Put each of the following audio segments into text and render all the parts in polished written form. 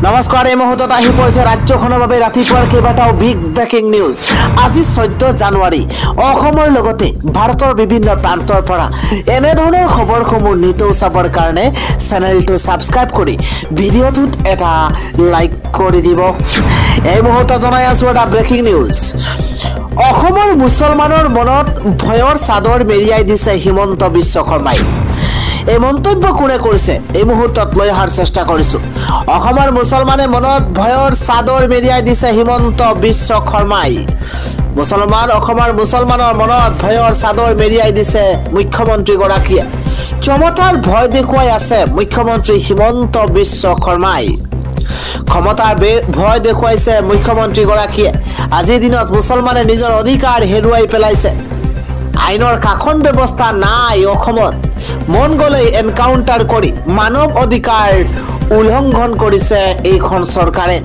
নমস্কাৰ এই মুহূৰ্তত আহি পৰিছে ৰাজ্যখনৰ বাবে ৰাতিপুৱাৰ কেইবাটাও বিগ ব্ৰেকিং নিউজ। আজি 14 জানুৱাৰী অসমৰ লগতে ভাৰতৰ বিভিন্ন প্ৰান্তৰ পৰা এনে ধৰণৰ খবৰসমূহ নিতৌ চাবৰ কাৰণে চেনেলটো সাবস্ক্ৰাইব কৰি ভিডিঅ'টোত এটা লাইক কৰি দিব। এই মুহূৰ্তত জনাই আছো এটা ব্ৰেকিং নিউজ। অসমৰ মুছলমানৰ মনত ভয়ৰ চাদৰ মেৰিয়াই দিছে হিমন্ত বিশ্ব শৰ্মাই। এই মন্তব্য কোনে কৰিছে এই মুহূৰ্তত লৈ অহাৰ চেষ্টা কৰিছো। অসমৰ মুছলমানে মনত ভয়ৰ চাদৰ মেৰিয়াই দিছে হিমন্ত বিশ্ব শৰ্মাই। অসমৰ মুছলমানৰ মনত ভয়ৰ চাদৰ মেৰিয়াই দিছে মুখ্যমন্ত্ৰী গৰাকীয়ে। ক্ষমতাৰ ভয় দেখুৱাই আছে মুখ্যমন্ত্ৰী হিমন্ত বিশ্ব শৰ্মাই। ক্ষমতাৰ ভয় দেখুৱাইছে মুখ্যমন্ত্ৰী গৰাকীয়ে। আজিৰ দিনত মুছলমানে নিজৰ অধিকাৰ হেৰুৱাই পেলাইছে। আইনৰ শাসন ব্যৱস্থা নাই অসমত। মন গ'লেই এনকাউণ্টাৰ কৰি মানৱ অধিকাৰ উলংঘন কৰিছে এইখন চৰকাৰে।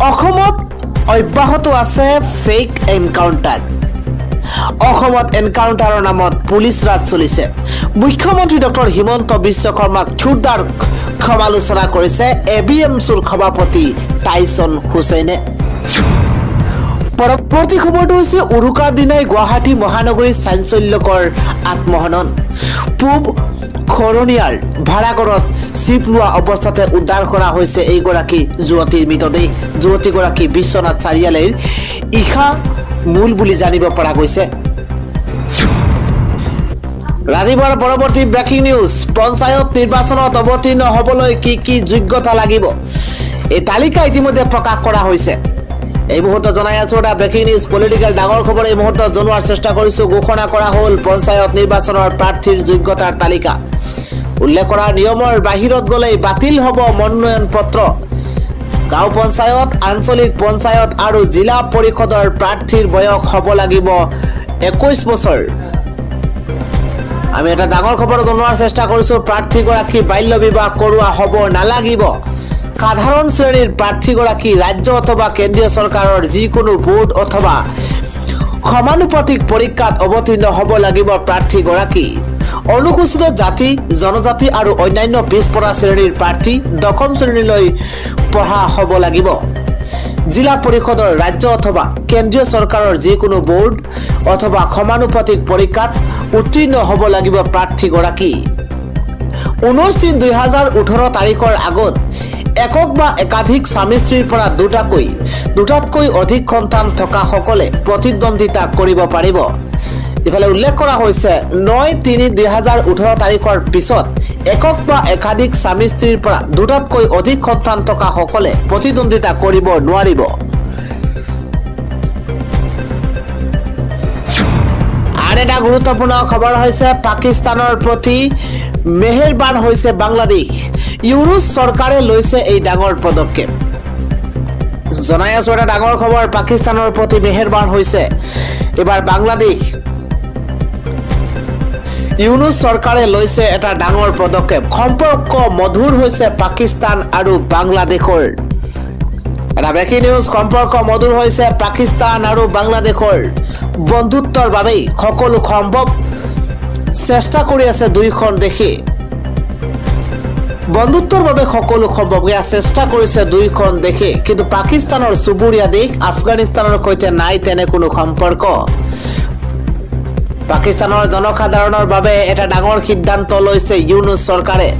অসমত অব্যাহত আছে ফেক এনকাউণ্টাৰ। অসমত এনকাউণ্টাৰৰ নামত পুলিচ ৰাজ চলিছে। মুখ্যমন্ত্ৰী ডক্টৰ হিমন্ত বিশ্ব শৰ্মাক ক্ষুদ্ৰ সমালোচনা কৰিছে ABMCৰ সভাপতি টাইছন হুছেইনে। পৰৱৰ্তী খবৰটো হৈছে উৰুকাৰ দিনাই গুৱাহাটী মহানগৰীৰ চাঞ্চল্যকৰ আত্মহনন। পূব খৰণীয়াৰ ভাড়াঘৰত চিপ লোৱা অৱস্থাতে উদ্ধাৰ কৰা হৈছে এইগৰাকী যুৱতীৰ মৃতদেহ। যুৱতীগৰাকী বিশ্বনাথ চাৰিআলিৰ ইশা মূল বুলি জানিব পৰা গৈছে। ৰাতিপুৱাৰ পৰৱৰ্তী ব্ৰেকিং নিউজ। পঞ্চায়ত নিৰ্বাচনত অৱতীৰ্ণ হ'বলৈ কি যোগ্যতা লাগিব এই তালিকা ইতিমধ্যে প্ৰকাশ কৰা হৈছে। এই মুহূৰ্তত জনাই আছো এটা ব্ৰেকিং নিউজ। পলিটিকেল ডাঙৰ খবৰ এই মুহূৰ্তত জনোৱাৰ চেষ্টা কৰিছো। ঘোষণা কৰা হ'ল পঞ্চায়ত নিৰ্বাচনৰ প্ৰাৰ্থীৰ যোগ্যতাৰ তালিকা। উল্লেখ কৰা নিয়মৰ বাহিৰত গ'লেই বাতিল হ'ব মনোনয়ন পত্ৰ। গাঁও পঞ্চায়ত, আঞ্চলিক পঞ্চায়ত আৰু জিলা পৰিষদৰ প্ৰাৰ্থীৰ বয়স হ'ব লাগিব 21 বছৰ। আমি এটা ডাঙৰ খবৰ জনোৱাৰ চেষ্টা কৰিছো। প্ৰাৰ্থীগৰাকী বাল্য বিবাহ কৰোৱা হ'ব নালাগিব। সাধাৰণ শ্ৰেণীৰ প্ৰাৰ্থীগৰাকী ৰাজ্য অথবা কেন্দ্ৰীয় চৰকাৰৰ যিকোনো বোৰ্ড অথবা সমানুপাতিক পৰীক্ষাত অৱতীৰ্ণ হ'ব লাগিব প্ৰাৰ্থীগৰাকী। অনুসূচিত জাতি, জনজাতি আৰু অন্যান্য পিছপৰা শ্ৰেণীৰ প্ৰাৰ্থী 10ম শ্ৰেণীলৈ পঢ়া হ'ব লাগিব। জিলা পৰিষদৰ ৰাজ্য অথবা কেন্দ্ৰীয় চৰকাৰৰ যিকোনো বোৰ্ড অথবা সমানুপাতিক পৰীক্ষাত উত্তীৰ্ণ হ'ব লাগিব প্ৰাৰ্থীগৰাকী। 19/3/2018 তাৰিখৰ আগত একক বা একাধিক স্বামী স্ত্ৰীৰ পৰা দুটাতকৈ অধিক সন্তান থকা সকলে প্ৰতিদ্বন্দ্বিতা কৰিব পাৰিব। ইফালে উল্লেখ কৰা হৈছে 9/3/2018 তাৰিখৰ পিছত একক বা একাধিক স্বামী স্ত্ৰীৰ পৰা দুটাতকৈ অধিক সন্তান থকা সকলে প্ৰতিদ্বন্দ্বিতা কৰিব নোৱাৰিব। আন এটা গুৰুত্বপূৰ্ণ খবৰ হৈছে পাকিস্তানৰ প্ৰতি মেহেৰবান হৈছে বাংলাদেশ। ইউনুছ চৰকাৰে লৈছে এই ডাঙৰ পদক্ষেপ। জনাই আছো এটা ডাঙৰ খবৰ। পাকিস্তানৰ প্ৰতি মেহেৰবান হৈছে এবাৰ বাংলাদেশ। ইউনুছ চৰকাৰে লৈছে এটা ডাঙৰ পদক্ষেপ। সম্পৰ্ক মধুৰ হৈছে পাকিস্তান আৰু বাংলাদেশৰ। এটা ব্ৰেকিং নিউজ। সম্পৰ্ক মধুৰ হৈছে পাকিস্তান আৰু বাংলাদেশৰ। বন্ধুত্বৰ বাবেই সকলো সম্ভৱ চেষ্টা কৰি আছে দুয়োখন দেশে। বন্ধুত্বৰ বাবে সকলো সম্ভৱ চেষ্টা কৰিছে দুয়োখন দেশে। কিন্তু পাকিস্তানৰ চুবুৰীয়া দেশ আফগানিস্তানৰ সৈতে নাই তেনে কোনো সম্পৰ্ক। পাকিস্তানৰ জনসাধাৰণৰ বাবে এটা ডাঙৰ সিদ্ধান্ত লৈছে ইউনুছ চৰকাৰে।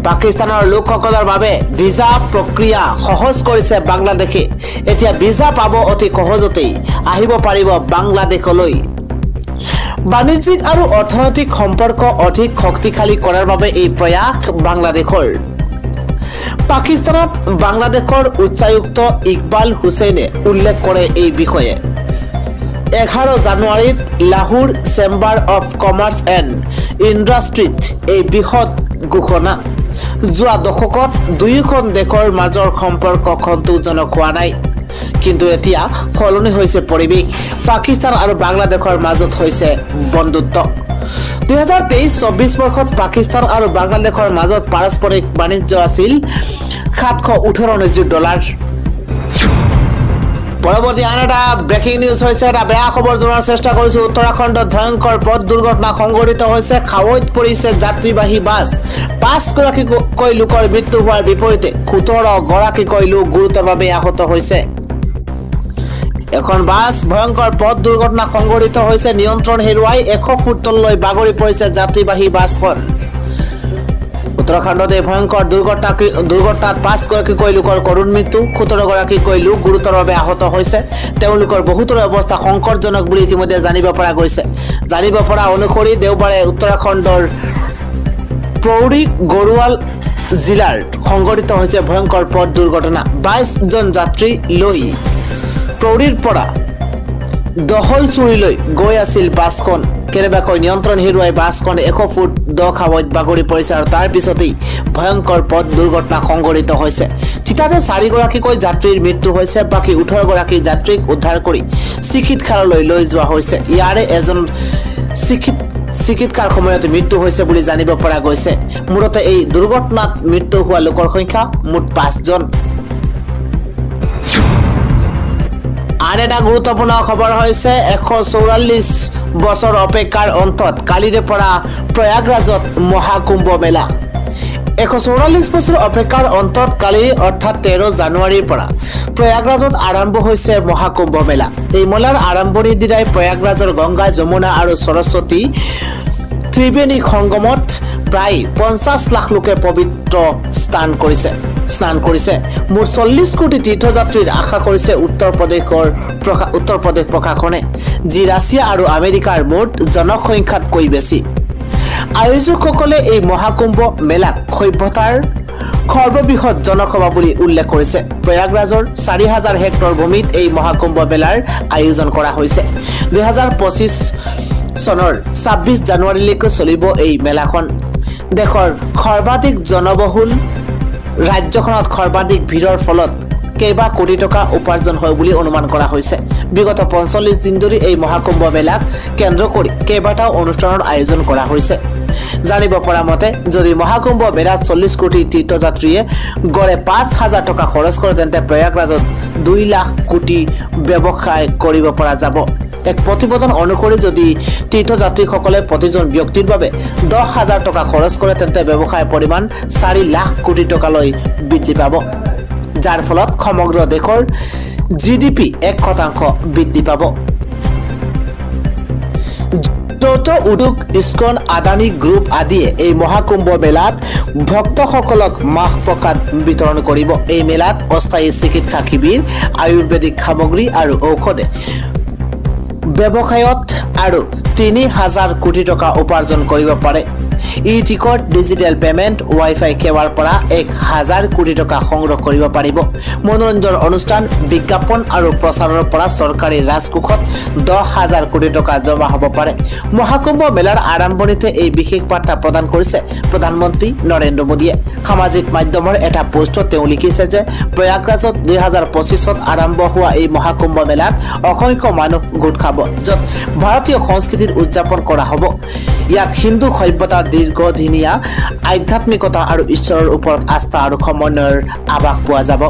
পাকিস্তানৰ লোকসকলৰ বাবে ভিজা প্ৰক্ৰিয়া সহজ কৰিছে বাংলাদেশে। এতিয়া ভিজা পাব অতি সহজতেই আহিব পাৰিব বাংলাদেশলৈ। বাণিজ্যিক আৰু অৰ্থনৈতিক সম্পৰ্ক অধিক শক্তিশালী কৰাৰ বাবে এই প্ৰয়াস বাংলাদেশৰ। পাকিস্তানত বাংলাদেশৰ উচ্চায়ুক্ত ইকবাল হুছেইনে উল্লেখ কৰে এই বিষয়ে। 11 জানুৱাৰীত Lahore chamber of commerce and ইণ্ডাষ্ট্ৰীত এই বৃহৎ ঘোষণা। যোৱা দশকত দুয়োখন দেশৰ মাজৰ সম্পৰ্ক সন্তোষজনক হোৱা নাই, কিন্তু এতিয়া সলনি হৈছে পৰিৱেশ। পাকিস্তান আৰু বাংলাদেশৰ মাজত হৈছে বন্ধুত্ব। 2023-24 বৰ্ষত পাকিস্তান আৰু বাংলাদেশৰ মাজত পাৰস্পৰিক বাণিজ্য আছিল $718 নিযুত। পৰৱৰ্তী আন এটা ব্ৰেকিং নিউজ হৈছে এটা বেয়া খবৰ জনাৰ চেষ্টা কৰিছো উত্তৰাখণ্ডত ভয়ংকৰ পথ দুৰ্ঘটনা সংঘটিত হৈছে খাৱৈত পৰিছে যাত্ৰীবাহী বাছ 5 গৰাকীকৈ লোকৰ মৃত্যু হোৱাৰ বিপৰীতে 17 গৰাকীকৈ লোক গুৰুতৰভাৱে আহত হৈছে এখন বাছ ভয়ংকৰ পথ দুৰ্ঘটনা সংঘটিত হৈছে নিয়ন্ত্ৰণ হেৰুৱাই 100 ফুট তললৈ বাগৰি পৰিছে যাত্ৰীবাহী বাছখন উত্তৰাখণ্ডত এই ভয়ংকৰ দুৰ্ঘটনাত 5 গৰাকীকৈ লোকৰ কৰুণ মৃত্যু 17 গৰাকীকৈ লোক গুৰুতৰভাৱে আহত হৈছে তেওঁলোকৰ বহুতৰ অৱস্থা সংকটজনক বুলি ইতিমধ্যে জানিব পৰা গৈছে জানিব পৰা অনুসৰি দেওবাৰে উত্তৰাখণ্ডৰ পৌৰী গড়ৱাল জিলাৰ সংঘটিত হৈছে ভয়ংকৰ পথ দুৰ্ঘটনা 22 জন যাত্ৰী লৈ পৌৰীৰ পৰা দহলচুৰিলৈ গৈ আছিল বাছখন কেনেবাকৈ নিয়ন্ত্ৰণ হেৰুৱাই বাছখন 100 ফুট দ খাৱৈত বাগৰি পৰিছে আৰু তাৰ পিছতেই ভয়ংকৰ পথ দুৰ্ঘটনা সংঘটিত হৈছে তিতাতে 4 গৰাকীকৈ যাত্ৰীৰ মৃত্যু হৈছে বাকি 18 গৰাকী যাত্ৰীক উদ্ধাৰ কৰি চিকিৎসালয়লৈ লৈ যোৱা হৈছে ইয়াৰে এজন চিকিৎসাৰ সময়ত মৃত্যু হৈছে বুলি জানিব পৰা গৈছে মূলতে এই দুৰ্ঘটনাত মৃত্যু হোৱা লোকৰ সংখ্যা মুঠ 5 জন আন এটা গুৰুত্বপূৰ্ণ খবৰ হৈছে 144 বছৰ অপেক্ষাৰ অন্তত কালিৰে পৰা প্ৰয়াগৰাজত মহাকুম্ভ মেলা 144 বছৰ অপেক্ষাৰ অন্তত কালি অৰ্থাৎ 13 জানুৱাৰীৰ পৰা প্ৰয়াগৰাজত আৰম্ভ হৈছে মহাকুম্ভ মেলা এই মেলাৰ আৰম্ভণিৰ দিনাই প্ৰয়াগৰাজৰ গংগা যমুনা আৰু সৰস্বতী ত্ৰিবেণী সংগমত প্ৰায় 50 লাখ লোকে পবিত্ৰ স্নান কৰিছে মুঠ 40 কোটি তীৰ্থযাত্ৰীৰ আশা কৰিছে উত্তৰ প্ৰদেশ প্ৰশাসনে যি ৰাছিয়া আৰু আমেৰিকাৰ মুঠ জনসংখ্যাতকৈ বেছি আয়োজকসকলে এই মহাকুম্ভ মেলাক সভ্যতাৰ সৰ্ববৃহৎ জনসভা বুলি উল্লেখ কৰিছে প্ৰয়াগৰাজৰ 4000 হেক্টৰ ভূমিত এই মহাকুম্ভ মেলাৰ আয়োজন কৰা হৈছে 2025 চনৰ 26 জানুৱাৰীলৈকে চলিব এই মেলাখন দেশৰ সৰ্বাধিক জনবহুল ৰাজ্যখনত সৰ্বাধিক ভিৰৰ ফলত কেইবা কোটি টকা উপাৰ্জন হয় বুলি অনুমান কৰা হৈছে বিগত 45 দিন ধৰি এই মহাকুম্ভ মেলাক কেন্দ্ৰ কৰি কেইবাটাও অনুষ্ঠানৰ আয়োজন কৰা হৈছে জানিব পৰা মতে যদি মহাকুম্ভ মেলাত 40 কোটি তীৰ্থযাত্ৰীয়ে গড়ে 5000 টকা খৰচ কৰে তেন্তে প্ৰয়াগৰাজত 2 লাখ কোটি ব্যৱসায় কৰিব পৰা যাব এক প্ৰতিবেদন অনুসৰি যদি তীৰ্থযাত্ৰীসকলে প্ৰতিজন ব্যক্তিৰ বাবে 10000 টকা খৰচ কৰে তেন্তে ব্যৱসায় পৰিমাণ 4 লাখ কোটি টকালৈ বৃদ্ধি পাব যাৰ ফলত সমগ্ৰ দেশৰ জিডিপি 1% বৃদ্ধি পাব যৌথ উদ্যোগ ইস্কন আদানী গ্ৰুপ আদিয়ে এই মহাকুম্ভ মেলাত ভক্তসকলক মাহ প্ৰসাদ বিতৰণ কৰিব এই মেলাত অস্থায়ী চিকিৎসা শিবিৰ আয়ুৰ্বেদিক সামগ্ৰী আৰু ঔষধে ব্যৱসায়ত আৰু 3000 কোটি টকা উপাৰ্জন কৰিব পাৰে ই টিকট ডিজিটেল পেমেন্ট ওয়াইফাই সেৱাৰ পৰা 1000 কোটি টকা সংগ্ৰহ কৰিব পাৰিব মনোৰঞ্জন অনুষ্ঠান বিজ্ঞাপন আৰু প্ৰচাৰৰ পৰা চৰকাৰী ৰাজকোষত 10000 কোটি টকা জমা হ'ব পাৰে মহাকুম্ভ মেলাৰ আৰম্ভণিতে এই বিশেষ বাৰ্তা প্ৰদান কৰিছে প্ৰধানমন্ত্ৰী নৰেন্দ্ৰ মোদীয়ে সামাজিক মাধ্যমৰ এটা পোষ্টত তেওঁ লিখিছে যে প্ৰয়াগৰাজত 2025ত আৰম্ভ হোৱা এই মহাকুম্ভ মেলাত অসংখ্য মানুহ গোট খাব য'ত ভাৰতীয় সংস্কৃতিৰ উদযাপন কৰা হ'ব ইয়াত হিন্দু সভ্যতাৰ দীৰ্ঘদিনীয়া আধ্যাত্মিকতা আৰু ঈশ্বৰৰ ওপৰত আস্থা আৰু সমন্বয়ৰ আভাস পোৱা যাব